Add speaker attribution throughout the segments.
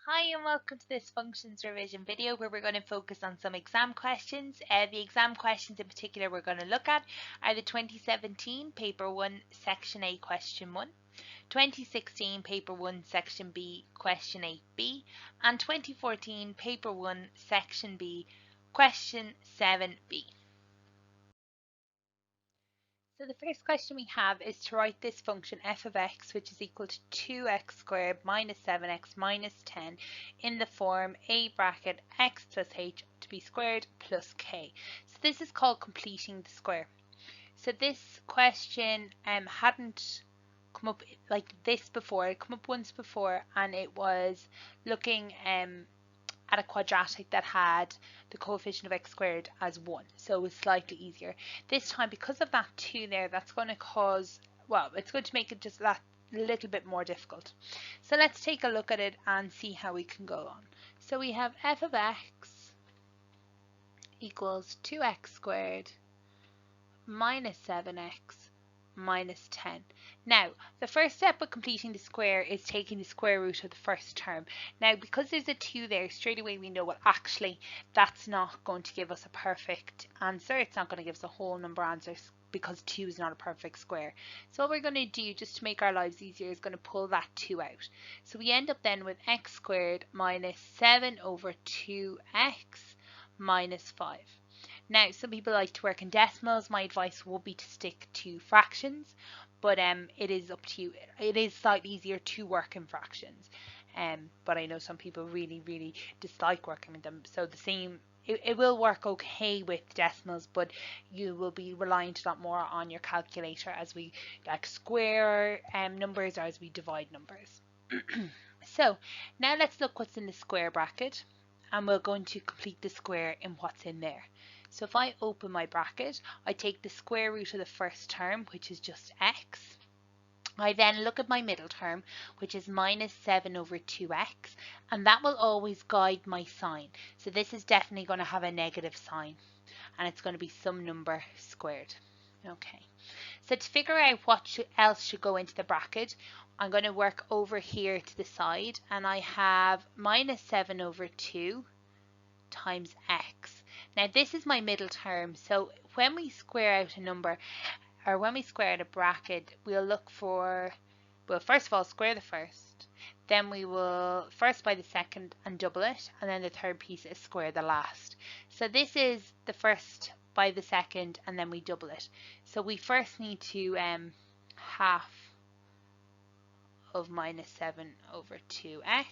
Speaker 1: Hi and welcome to this functions revision video where we're going to focus on some exam questions. The exam questions in particular we're going to look at are the 2017 paper 1 section A question 1, 2016 paper 1 section B question 8b and 2014 paper 1 section B question 7b. So the first question we have is to write this function f of x, which is equal to 2x squared minus 7x minus 10 in the form a bracket x plus h to be squared plus k. So this is called completing the square. So this question hadn't come up like this before. It come up once before, and it was looking at a quadratic that had the coefficient of x squared as 1, so it was slightly easier. This time, because of that 2 there, that's going to cause, well, it's going to make it just that little bit more difficult. So let's take a look at it and see how we can go on. So we have f of x equals 2x squared minus 7x minus 10. Now, the first step of completing the square is taking the square root of the first term. Now, because there's a 2 there, straight away we know, well, actually, that's not going to give us a perfect answer. It's not going to give us a whole number answer because 2 is not a perfect square. So what we're going to do, just to make our lives easier, is going to pull that 2 out. So we end up then with x squared minus 7 over 2x minus 5. Now, some people like to work in decimals. My advice would be to stick to fractions, but it is up to you. It is slightly easier to work in fractions, but I know some people really dislike working with them. So the same, it will work okay with decimals, but you will be reliant a lot more on your calculator as we like square numbers or as we divide numbers. So now let's look what's in the square bracket, and we're going to complete the square in what's in there. So if I open my bracket, I take the square root of the first term, which is just x. I then look at my middle term, which is minus 7 over 2x, and that will always guide my sign. So this is definitely going to have a negative sign, and it's going to be some number squared. Okay, so to figure out what else should go into the bracket, I'm going to work over here to the side, and I have minus 7 over 2 times x. Now this is my middle term, so when we square out a number, or when we square out a bracket, we'll look for, well, first of all, square the first, then we will first by the second and double it, and then the third piece is square the last. So this is the first by the second, and then we double it. So we first need to half of minus 7 over 2x,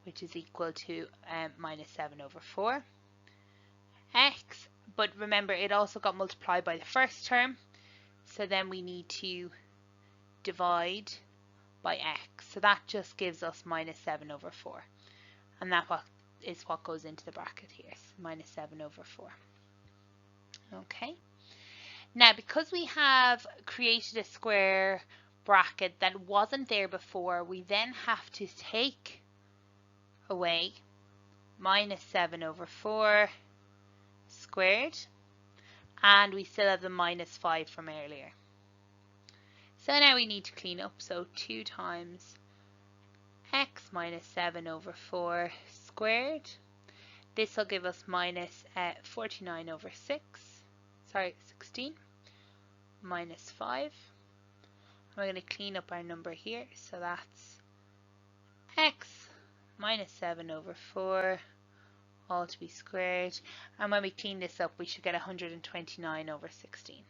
Speaker 1: which is equal to minus 7 over 4 x, but remember it also got multiplied by the first term, so then we need to divide by x, so that just gives us minus 7 over 4, and that is what goes into the bracket here, so minus 7 over 4. Okay, now because we have created a square bracket that wasn't there before, we then have to take away minus 7 over 4 squared, and we still have the minus 5 from earlier. So now we need to clean up, so 2 times x minus 7 over 4 squared. This will give us minus 49 over 16 minus 5. We're going to clean up our number here, so that's x minus 7 over 4 all to be squared, and when we clean this up we should get 129 over 16.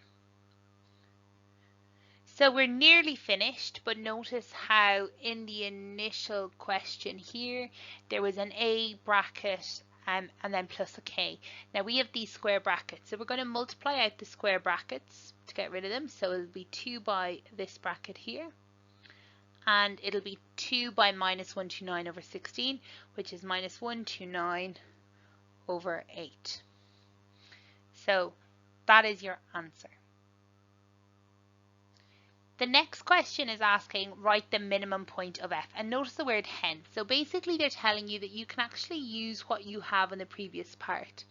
Speaker 1: So we're nearly finished, but notice how in the initial question here there was an a bracket and then plus a k. Now we have these square brackets, so we're going to multiply out the square brackets to get rid of them. So it'll be 2 by this bracket here, and it'll be 2 by minus 129 over 16, which is minus 129 over 8. So that is your answer. The next question is asking, write the minimum point of f, and notice the word hence. So basically they're telling you that you can actually use what you have in the previous part.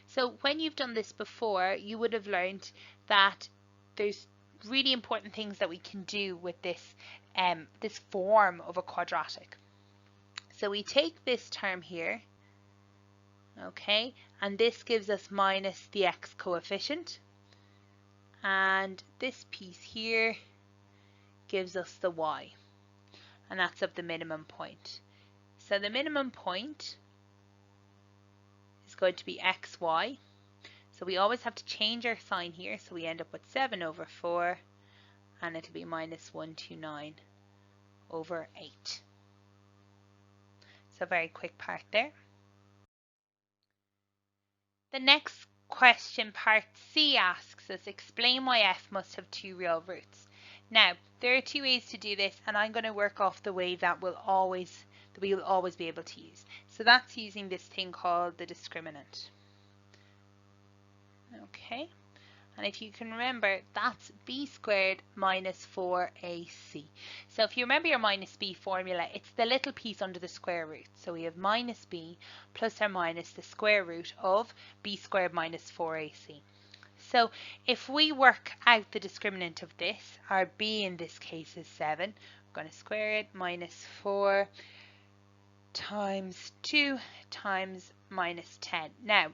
Speaker 1: So when you've done this before, you would have learned that there's really important things that we can do with this, this form of a quadratic. So we take this term here, okay, and this gives us minus the x coefficient, and this piece here gives us the y, and that's of the minimum point. So the minimum point is going to be xy. So we always have to change our sign here, so we end up with 7 over 4, and it'll be minus 129 over 8. So very quick part there. The next question, part C, asks us, explain why f must have 2 real roots. Now, there are 2 ways to do this, and I'm going to work off the way that we'll always be able to use. So that's using this thing called the discriminant. Okay, and if you can remember, that's b squared minus 4ac. So if you remember your minus b formula, it's the little piece under the square root. So we have minus b plus or minus the square root of b squared minus 4ac. So if we work out the discriminant of this, our b in this case is 7. We're going to square it, minus 4 times 2 times minus 10. Now,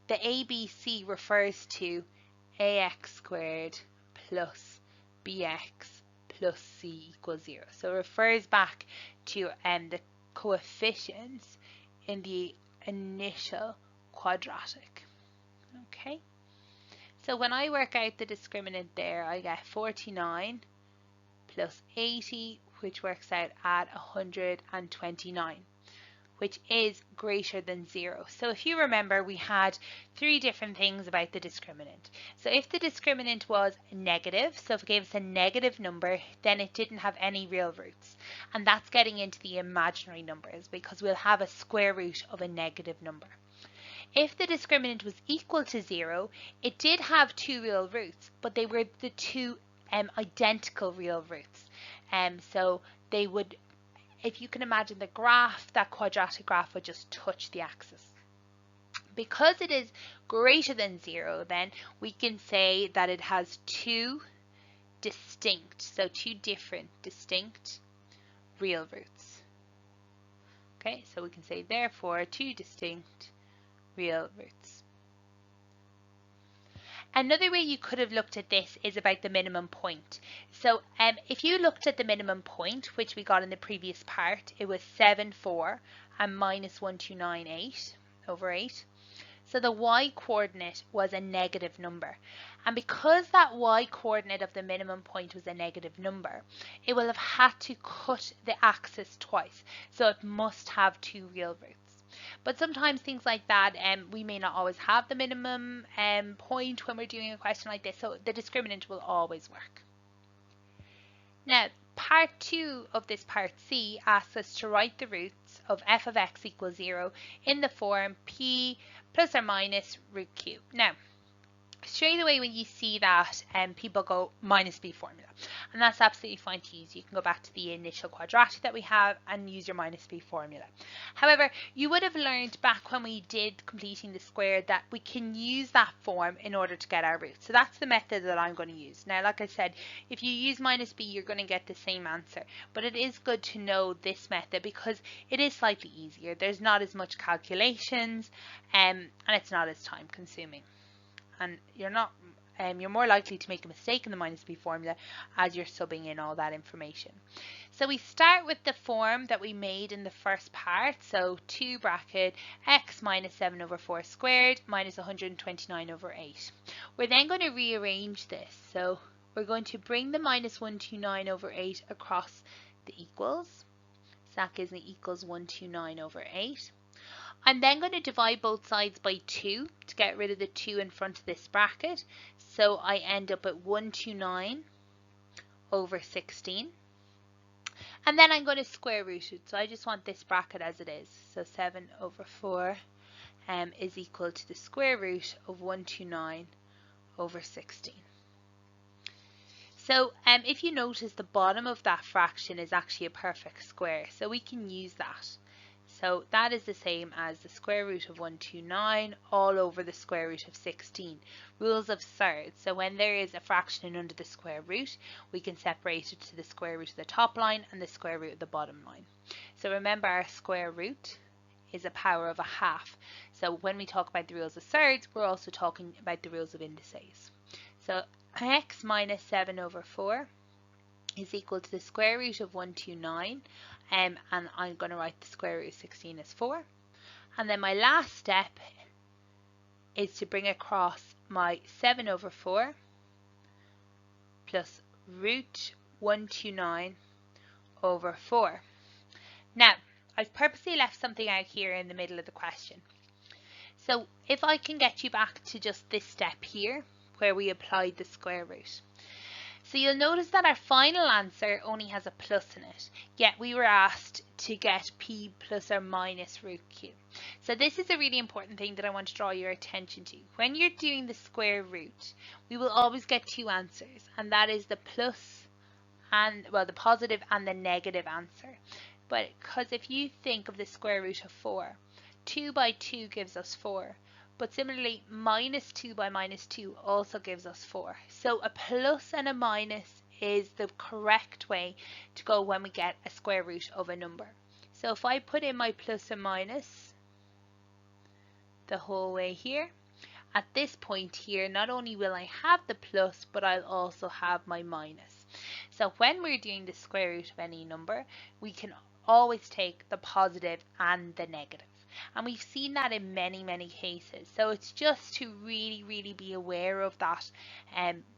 Speaker 1: the ABC refers to ax squared plus bx plus c equals 0. So it refers back to the coefficients in the initial quadratic. Okay, so when I work out the discriminant there, I get 49 plus 80, which works out at 129. Which is greater than 0. So if you remember, we had 3 different things about the discriminant. So if the discriminant was negative, so if it gave us a negative number, then it didn't have any real roots. And that's getting into the imaginary numbers, because we'll have a square root of a negative number. If the discriminant was equal to 0, it did have 2 real roots, but they were the 2 identical real roots. So they would, if you can imagine the graph, that quadratic graph would just touch the axis. Because it is greater than 0, then we can say that it has 2 distinct, so 2 different distinct real roots. Okay, so we can say therefore 2 distinct real roots. Another way you could have looked at this is about the minimum point. So if you looked at the minimum point, which we got in the previous part, it was 7, 4 and minus 1298 over 8. So the y coordinate was a negative number. And because that y coordinate of the minimum point was a negative number, it will have had to cut the axis twice. So it must have 2 real roots. But sometimes things like that, we may not always have the minimum point when we're doing a question like this, so the discriminant will always work. Now, part 2 of this part C asks us to write the roots of f of x equals 0 in the form p plus or minus root q. Now, straight away when you see that, people go minus b formula, and that's absolutely fine to use. You can go back to the initial quadratic that we have and use your minus b formula. However, you would have learned back when we did completing the square that we can use that form in order to get our roots. So that's the method that I'm going to use. Now, like I said, if you use minus b, you're going to get the same answer, but it is good to know this method because it is slightly easier. There's not as much calculations, and it's not as time consuming. And you're more likely to make a mistake in the minus b formula as you're subbing in all that information. So we start with the form that we made in the first part. So 2 bracket x minus 7 over 4 squared minus 129 over 8. We're then going to rearrange this. So we're going to bring the minus 129 over 8 across the equals. So that gives me equals 129 over 8. I'm then going to divide both sides by 2 to get rid of the 2 in front of this bracket. So I end up at 129 over 16. And then I'm going to square root it. So I just want this bracket as it is. So 7 over 4 is equal to the square root of 129 over 16. So if you notice, the bottom of that fraction is actually a perfect square. So we can use that. So that is the same as the square root of 129 all over the square root of 16. Rules of thirds. So when there is a fraction in under the square root, we can separate it to the square root of the top line and the square root of the bottom line. So remember, our square root is a power of a half. So when we talk about the rules of thirds, we're also talking about the rules of indices. So x minus 7 over 4 is equal to the square root of 129, and I'm going to write the square root of 16 as 4. And then my last step is to bring across my 7 over 4 plus root 129 over 4. Now, I've purposely left something out here in the middle of the question. So if I can get you back to just this step here, where we applied the square root. So you'll notice that our final answer only has a plus in it, yet we were asked to get p plus or minus root q. So this is a really important thing that I want to draw your attention to. When you're doing the square root, we will always get two answers, and that is the plus and, well, the positive and the negative answer. But because if you think of the square root of 4, 2 by 2 gives us 4. But similarly, minus 2 by minus 2 also gives us 4. So a plus and a minus is the correct way to go when we get a square root of a number. So if I put in my plus and minus the whole way here, at this point here, not only will I have the plus, but I'll also have my minus. So when we're doing the square root of any number, we can always take the positive and the negative. And we've seen that in many, many cases. So it's just to really, really be aware of that.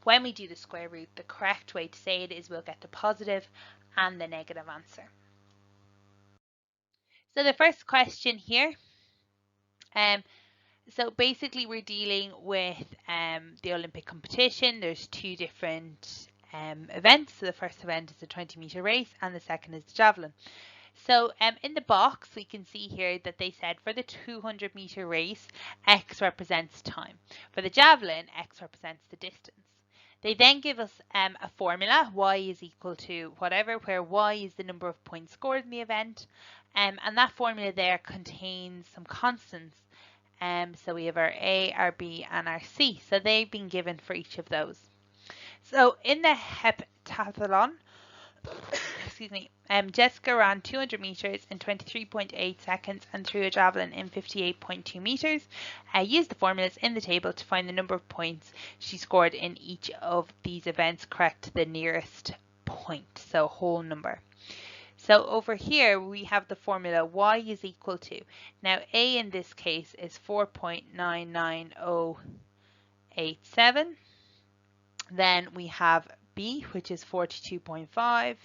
Speaker 1: When we do the square root, the correct way to say it is we'll get the positive and the negative answer. So the first question here, so basically we're dealing with the Olympic competition. There's two different events. So the first event is the 20-meter race and the second is the javelin. So in the box, we can see here that they said for the 200-meter race, x represents time. For the javelin, x represents the distance. They then give us a formula, y is equal to whatever, where y is the number of points scored in the event. And that formula there contains some constants. So we have our A, our B, and our C. So they've been given for each of those. So in the heptathlon, excuse me, Jessica ran 200 meters in 23.8 seconds and threw a javelin in 58.2 meters. Use the formulas in the table to find the number of points she scored in each of these events correct to the nearest point, so whole number. So over here we have the formula y is equal to, now A in this case is 4.99087. Then we have B, which is 42.5.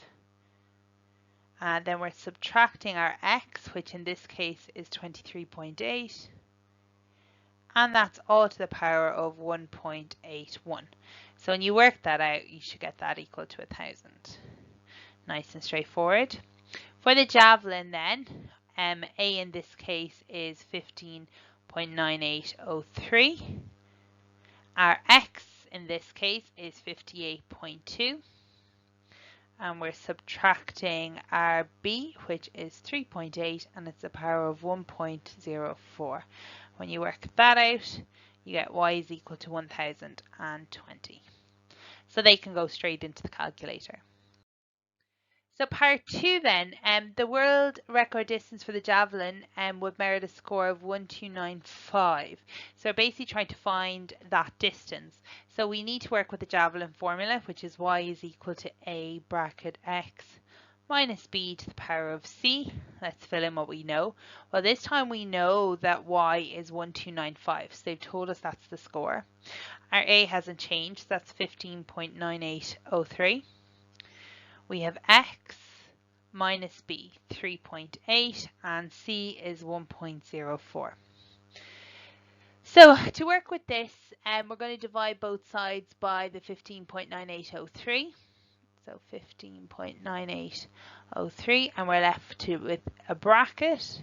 Speaker 1: And then we're subtracting our x, which in this case is 23.8. And that's all to the power of 1.81. So when you work that out, you should get that equal to 1,000. Nice and straightforward. For the javelin then, A in this case is 15.9803. Our x in this case is 58.2. And we're subtracting our b, which is 3.8, and it's a power of 1.04. When you work that out, you get y is equal to 1020. So they can go straight into the calculator. So part 2 then, the world record distance for the javelin would merit a score of 1295. So we're basically trying to find that distance. So we need to work with the javelin formula, which is y is equal to a bracket x minus b to the power of c. Let's fill in what we know. Well, this time we know that y is 1295. So they've told us that's the score. Our a hasn't changed. So that's 15.9803. We have x minus b, 3.8, and c is 1.04. So to work with this, we're going to divide both sides by the 15.9803. So 15.9803, and we're left with a bracket,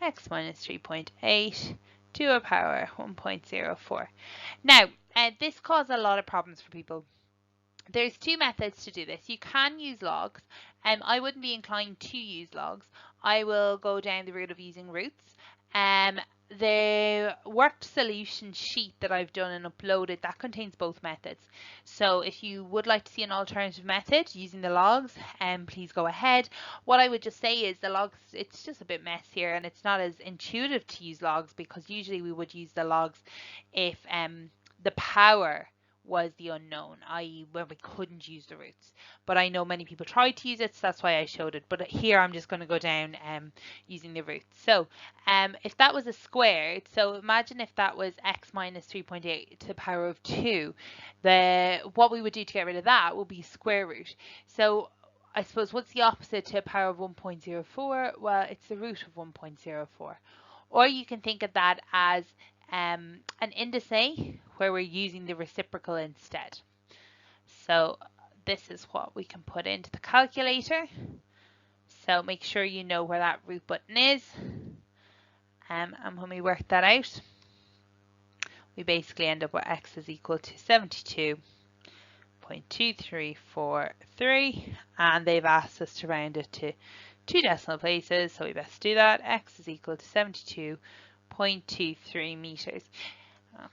Speaker 1: x minus 3.8 to a power 1.04. Now, this caused a lot of problems for people. There's two methods to do this. You can use logs. I wouldn't be inclined to use logs. I will go down the route of using roots. The worked solution sheet that I've done and uploaded, that contains both methods. So if you would like to see an alternative method using the logs, please go ahead. What I would just say is the logs, it's just a bit messier and it's not as intuitive to use logs, because usually we would use the logs if the power was the unknown, i.e. when we couldn't use the roots. But I know many people tried to use it, so that's why I showed it. But here I'm just going to go down using the roots. So if that was a squared, so imagine if that was x minus 3.8 to the power of 2, what we would do to get rid of that would be square root. So I suppose what's the opposite to a power of 1.04? Well, it's the root of 1.04. Or you can think of that as an indice where we're using the reciprocal instead. So this is what we can put into the calculator. So make sure you know where that root button is. And when we work that out, we basically end up with x is equal to 72.2343, and they've asked us to round it to 2 decimal places, so we best do that. X is equal to 72.23 meters.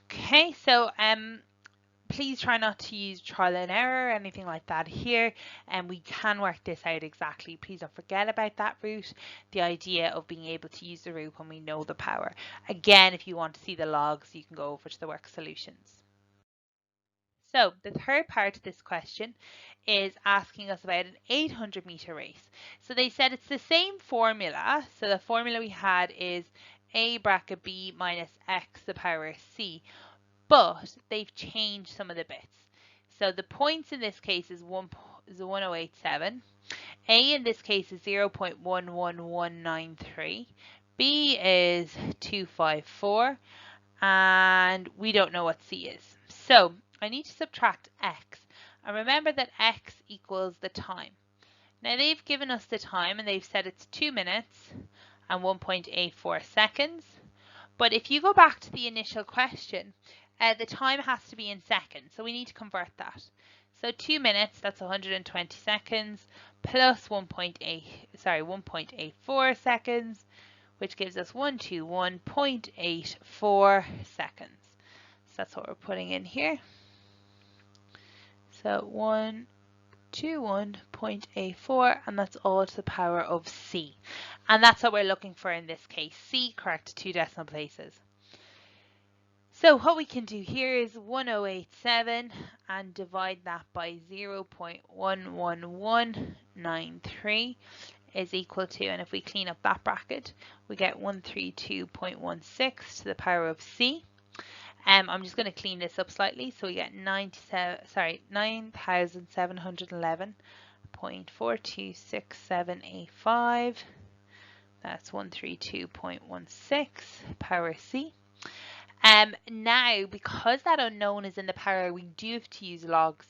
Speaker 1: Okay, so please try not to use trial and error or anything like that here, and we can work this out exactly. Please don't forget about that root, the idea of being able to use the root when we know the power. Again, if you want to see the logs, you can go over to the work solutions. So the third part of this question is asking us about an 800 meter race. So they said it's the same formula. So the formula we had is a bracket b minus x to the power c, but they've changed some of the bits. So the points in this case is 1087. A in this case is 0.11193. B is 254. And we don't know what c is. So I need to subtract x. And remember that x equals the time. Now they've given us the time and they've said it's 2 minutes and 1.84 seconds. But if you go back to the initial question, the time has to be in seconds. So we need to convert that. So 2 minutes, that's 120 seconds, plus 1.84 seconds, which gives us 121.84 seconds. So that's what we're putting in here. So 121.84, and that's all to the power of c. And that's what we're looking for in this case. C correct to 2 decimal places. So what we can do here is 1087 and divide that by 0.11193 is equal to, and if we clean up that bracket, we get 132.16 to the power of c. I'm just going to clean this up slightly, so we get 9,711.426785. That's 132.16 power c. Now, because that unknown is in the power, we do have to use logs.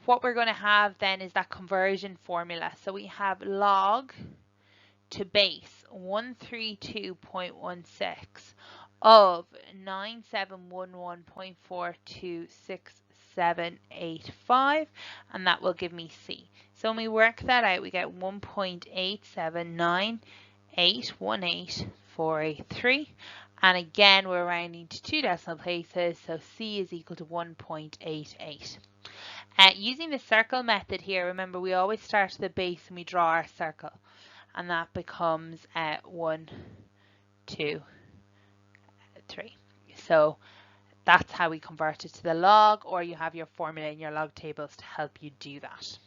Speaker 1: What we're going to have then is that conversion formula. So we have log to base 132.16 of 9711.426785, and that will give me c. So when we work that out, we get 1.879818483. And again, we're rounding to 2 decimal places, so c is equal to 1.88. Using the circle method here, remember we always start at the base and we draw our circle. And that becomes 1, 2, 3. So that's how we convert it to the log, or you have your formula in your log tables to help you do that.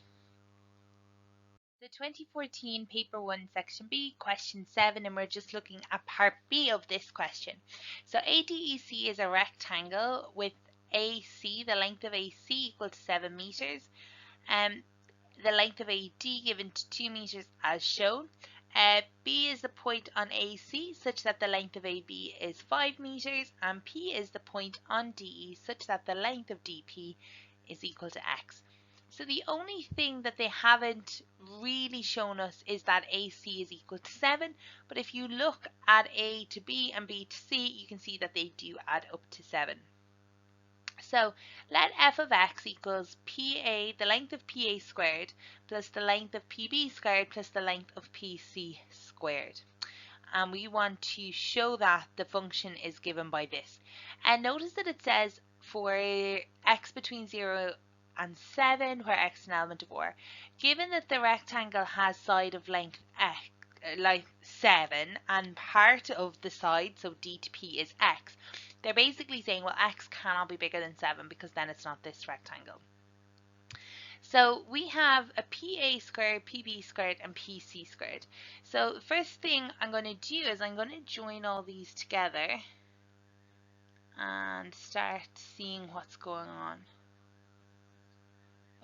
Speaker 1: The 2014 Paper 1 Section B, Question 7, and we're just looking at Part B of this question. So ADEC is a rectangle with AC, the length of AC equal to 7 meters, and the length of AD given to 2 meters as shown. B is the point on AC such that the length of AB is 5 meters, and P is the point on DE such that the length of DP is equal to X. So the only thing that they haven't really shown us is that AC is equal to 7, but if you look at A to B and B to C, you can see that they do add up to 7. So let f of x equals PA, the length of PA squared, plus the length of PB squared, plus the length of PC squared. And we want to show that the function is given by this. And notice that it says for x between 0 and 7, where x is an element of R. Given that the rectangle has side of length x, like 7, and part of the side, so d to p, is x, they're basically saying, well, x cannot be bigger than 7 because then it's not this rectangle. So we have a PA squared, PB squared, and PC squared. So the first thing I'm going to do is I'm going to join all these together and start seeing what's going on.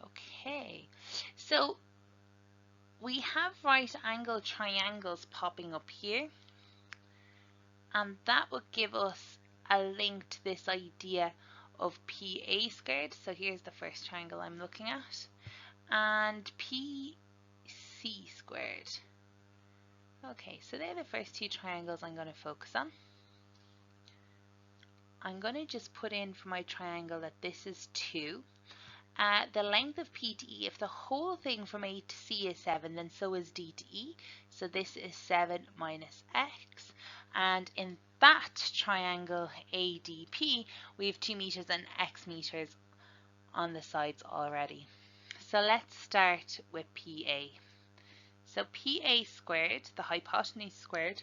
Speaker 1: Okay, so we have right angle triangles popping up here, and that will give us a link to this idea of PA squared. So here's the first triangle I'm looking at, and PC squared. Okay, so they're the first two triangles I'm going to focus on. I'm going to just put in for my triangle that this is 2. The length of P to E, if the whole thing from A to C is 7, then so is D to E. So this is 7 minus x. And in that triangle ADP, we have 2 meters and x meters on the sides already. So let's start with PA. So PA squared, the hypotenuse squared,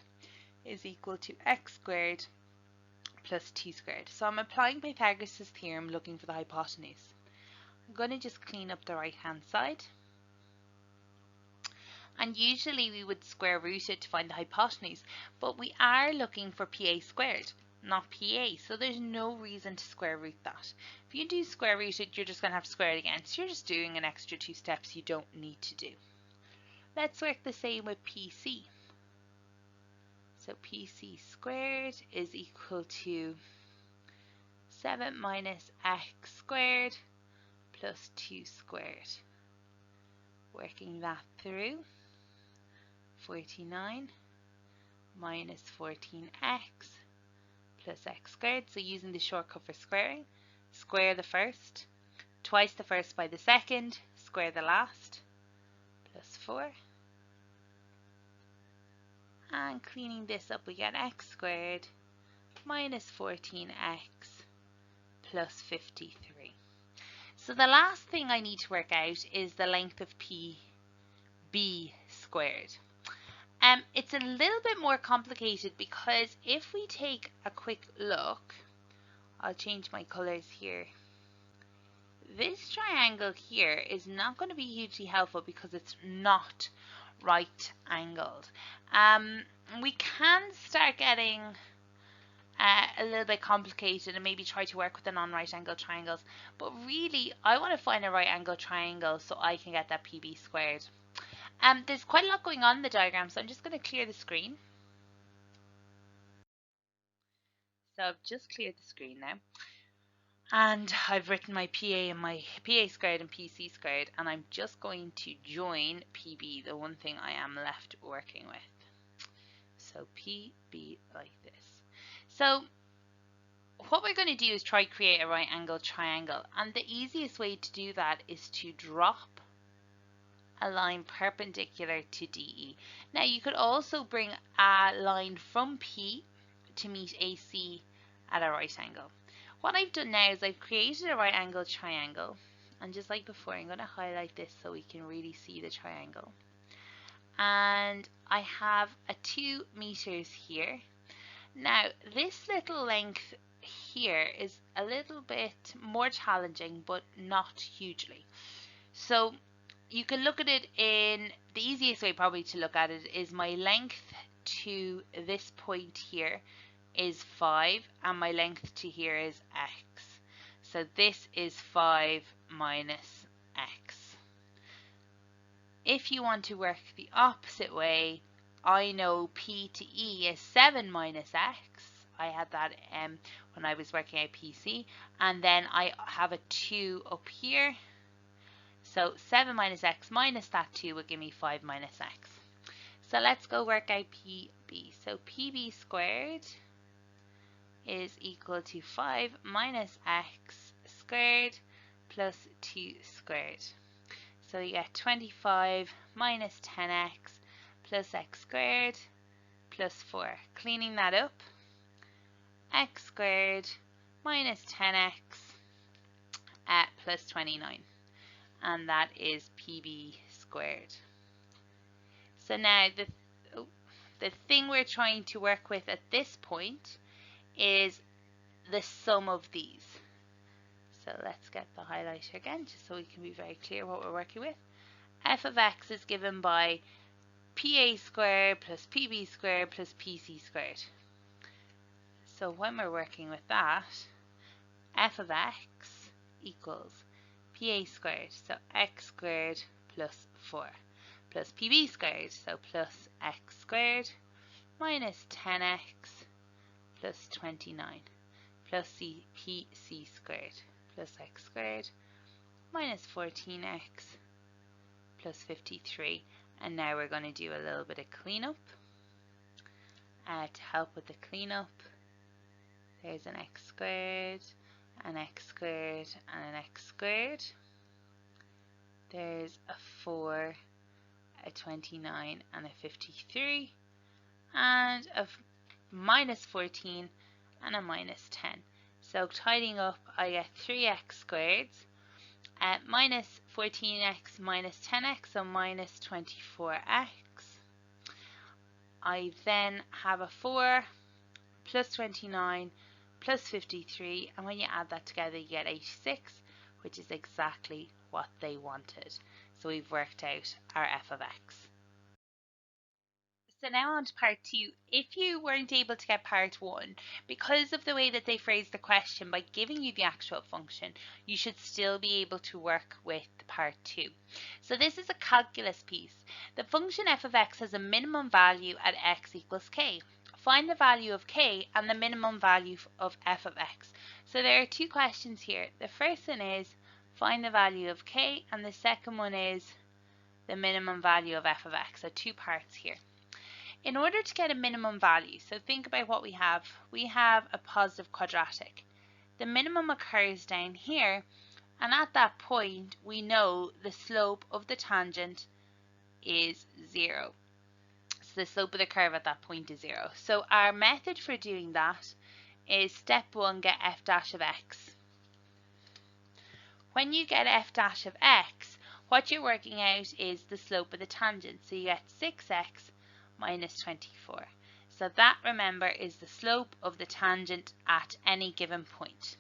Speaker 1: is equal to x squared plus 2 squared. So I'm applying Pythagoras' theorem looking for the hypotenuse. I'm going to just clean up the right hand side. And usually we would square root it to find the hypotenuse, but we are looking for PA squared, not PA, so there's no reason to square root that. If you do square root it, you're just going to have to square it again, so you're just doing an extra 2 steps you don't need to do. Let's work the same with PC. So PC squared is equal to 7 minus x squared plus 2 squared. Working that through, 49 minus 14x plus x squared. So using the shortcut for squaring, square the first, twice the first by the second, square the last, plus 4. And cleaning this up, we get x squared minus 14x plus 53. So the last thing I need to work out is the length of PB squared. It's a little bit more complicated because if we take a quick look, I'll change my colors here. This triangle here is not going to be hugely helpful because it's not right angled. We can start getting a little bit complicated and maybe try to work with the non-right angle triangles, but really I want to find a right angle triangle so I can get that PB squared. There's quite a lot going on in the diagram, so I'm just going to clear the screen. So I've just cleared the screen now, and I've written my PA and my PA squared and PC squared, and I'm just going to join PB, the one thing I am left working with. So PB like this. So what we're going to do is try to create a right angle triangle, and the easiest way to do that is to drop a line perpendicular to DE. Now you could also bring a line from P to meet AC at a right angle. What I've done now is I've created a right angle triangle, and just like before I'm going to highlight this so we can really see the triangle. And I have a 2 meters here. Now this little length here is a little bit more challenging, but not hugely. So you can look at it in the easiest way probably to look at it is my length to this point here is 5 and my length to here is x. So this is 5 minus x. If you want to work the opposite way, I know P to E is 7 minus x. I had that when I was working out PC, and then I have a 2 up here. So 7 minus x minus that 2 will give me 5 minus x. So let's go work out PB. So PB squared is equal to 5 minus x squared plus 2 squared. So you get 25 minus 10x plus x squared plus 4. Cleaning that up, x squared minus 10x plus 29. And that is PB squared. So now the thing we're trying to work with at this point is the sum of these. So let's get the highlighter again, just so we can be very clear what we're working with. F of x is given by PA squared plus PB squared plus PC squared. So when we're working with that, f of x equals PA squared, so x squared plus 4, plus PB squared, so plus x squared minus 10x plus 29, plus PC squared plus x squared minus 14x plus 53. And now we're going to do a little bit of cleanup. To help with the cleanup, there's an x squared, an x squared, and an x squared. There's a 4, a 29, and a 53, and a minus 14 and a minus 10. So tidying up, I get 3x squared, minus 14x minus 10x, so minus 24x. I then have a 4 plus 29 plus 53, and when you add that together you get 86, which is exactly what they wanted. So we've worked out our f of x. So now on to part 2. If you weren't able to get part 1, because of the way that they phrased the question by giving you the actual function, you should still be able to work with part 2. So this is a calculus piece. The function f of x has a minimum value at x equals k. Find the value of k and the minimum value of f of x. So there are two questions here. The first one is find the value of k, and the second one is the minimum value of f of x. So two parts here. In order to get a minimum value, so think about what we have a positive quadratic. The minimum occurs down here, and at that point we know the slope of the tangent is 0. So the slope of the curve at that point is 0. So our method for doing that is step 1, get f dash of x. When you get f dash of x, what you're working out is the slope of the tangent. So you get 6x minus 24. So that, remember, is the slope of the tangent at any given point.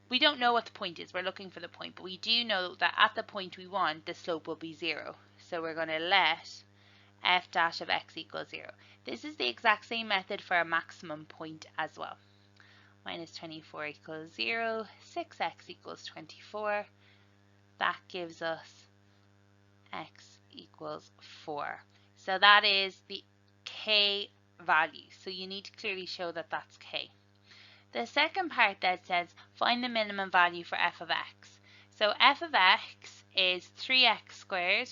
Speaker 1: We don't know what the point is, we're looking for the point, but we do know that at the point we want, the slope will be 0. So we're going to let f dash of x equal 0. This is the exact same method for a maximum point as well. Minus 24 equals 0, 6x equals 24. That gives us x equals 4. So that is the k value. So you need to clearly show that that's k. The second part that says find the minimum value for f of x. So f of x is 3x squared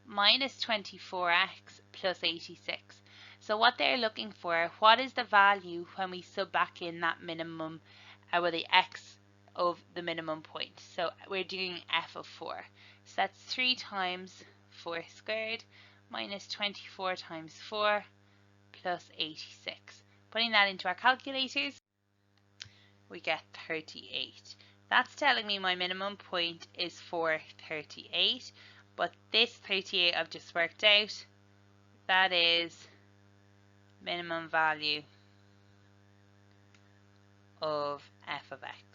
Speaker 1: minus 24x plus 86. So what they're looking for, what is the value when we sub back in that minimum, or the x of the minimum point. So we're doing f of 4. So that's 3 times 4 squared minus 24 times 4 plus 86. Putting that into our calculators, we get 38. That's telling me my minimum point is 438, but this 38 I've just worked out, that is minimum value of f of x.